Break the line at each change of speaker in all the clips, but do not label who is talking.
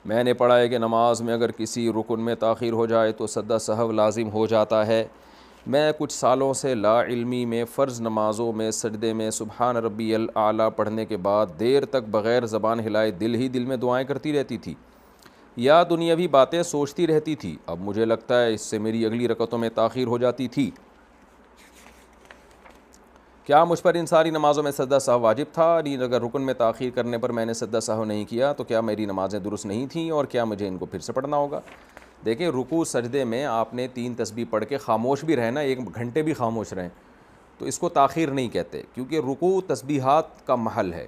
میں نے پڑھا ہے کہ نماز میں اگر کسی رکن میں تاخیر ہو جائے تو سجدہ سہو لازم ہو جاتا ہے۔ میں کچھ سالوں سے لا علمی میں فرض نمازوں میں سجدے میں سبحان ربی الاعلیٰ پڑھنے کے بعد دیر تک بغیر زبان ہلائے دل ہی دل میں دعائیں کرتی رہتی تھی یا دنیاوی باتیں سوچتی رہتی تھی۔ اب مجھے لگتا ہے اس سے میری اگلی رکعتوں میں تاخیر ہو جاتی تھی۔ کیا مجھ پر ان ساری نمازوں میں سجدہ سہو واجب تھا؟ نہیں، اگر رکن میں تاخیر کرنے پر میں نے سجدہ سہو نہیں کیا تو کیا میری نمازیں درست نہیں تھیں اور کیا مجھے ان کو پھر سے پڑھنا ہوگا؟ دیکھیں، رکوع سجدے میں آپ نے 3 تسبیح پڑھ کے خاموش بھی رہنا، 1 گھنٹے بھی خاموش رہیں تو اس کو تاخیر نہیں کہتے، کیونکہ رکوع تسبیحات کا محل ہے،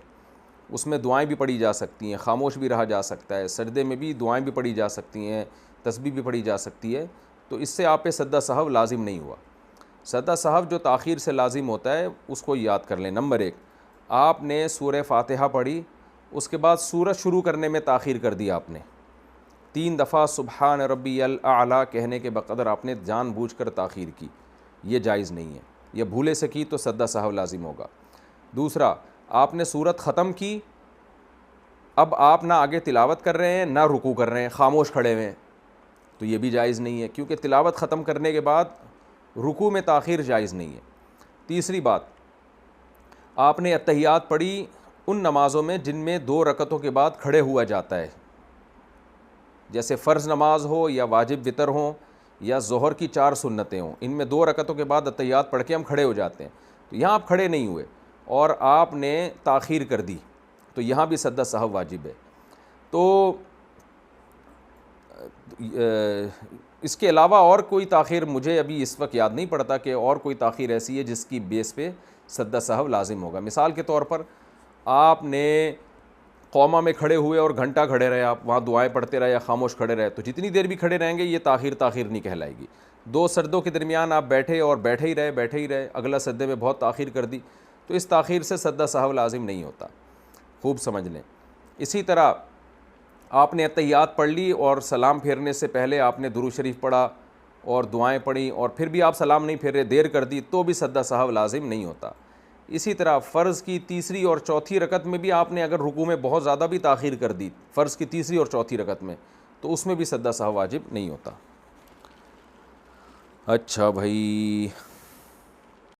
اس میں دعائیں بھی پڑھی جا سکتی ہیں، خاموش بھی رہا جا سکتا ہے، سجدے میں بھی دعائیں بھی پڑھی جا سکتی ہیں، تسبیح بھی پڑھی جا سکتی ہے، تو اس سے آپ پہ سجدہ سہو لازم نہیں ہوا۔ سجدہ سہو جو تاخیر سے لازم ہوتا ہے اس کو یاد کر لیں۔ نمبر 1، آپ نے سورہ فاتحہ پڑھی، اس کے بعد سورت شروع کرنے میں تاخیر کر دی، آپ نے 3 دفعہ سبحان ربی الاعلیٰ کہنے کے بقدر آپ نے جان بوجھ کر تاخیر کی، یہ جائز نہیں ہے، یہ بھولے سے کی تو سجدہ سہو لازم ہوگا۔ دوسرا، آپ نے سورت ختم کی، اب آپ نہ آگے تلاوت کر رہے ہیں نہ رکوع کر رہے ہیں، خاموش کھڑے ہوئے ہیں، تو یہ بھی جائز نہیں ہے، کیونکہ تلاوت ختم کرنے کے بعد رکوع میں تاخیر جائز نہیں ہے۔ تیسری بات، آپ نے اتحیات پڑھی ان نمازوں میں جن میں 2 رکعتوں کے بعد کھڑے ہوا جاتا ہے، جیسے فرض نماز ہو یا واجب وتر ہوں یا ظہر کی 4 سنتیں ہوں، ان میں 2 رکعتوں کے بعد اتحیات پڑھ کے ہم کھڑے ہو جاتے ہیں، تو یہاں آپ کھڑے نہیں ہوئے اور آپ نے تاخیر کر دی تو یہاں بھی سجدہ سہو واجب ہے۔ تو اس کے علاوہ اور کوئی تاخیر مجھے ابھی اس وقت یاد نہیں پڑتا کہ اور کوئی تاخیر ایسی ہے جس کی بیس پہ سجدہ سہو لازم ہوگا۔ مثال کے طور پر آپ نے قومہ میں کھڑے ہوئے اور گھنٹہ کھڑے رہے، آپ وہاں دعائیں پڑھتے رہے یا خاموش کھڑے رہے، تو جتنی دیر بھی کھڑے رہیں گے یہ تاخیر نہیں کہلائے گی۔ 2 سجدوں کے درمیان آپ بیٹھے اور بیٹھے ہی رہے، اگلا سجدے میں بہت تاخیر کر دی تو اس تاخیر سے سجدہ سہو لازم نہیں ہوتا، خوب سمجھ لیں۔ اسی طرح آپ نے اتحیات پڑھ لی اور سلام پھیرنے سے پہلے آپ نے درود شریف پڑھا اور دعائیں پڑھیں اور پھر بھی آپ سلام نہیں پھیر رہے، دیر کر دی، تو بھی سجدہ سہو لازم نہیں ہوتا۔ اسی طرح فرض کی تیسری اور چوتھی رکعت میں بھی آپ نے اگر رکوع میں بہت زیادہ بھی تاخیر کر دی، فرض کی تیسری اور چوتھی رکعت میں، تو اس میں بھی سجدہ سہو واجب نہیں ہوتا۔ اچھا بھائی،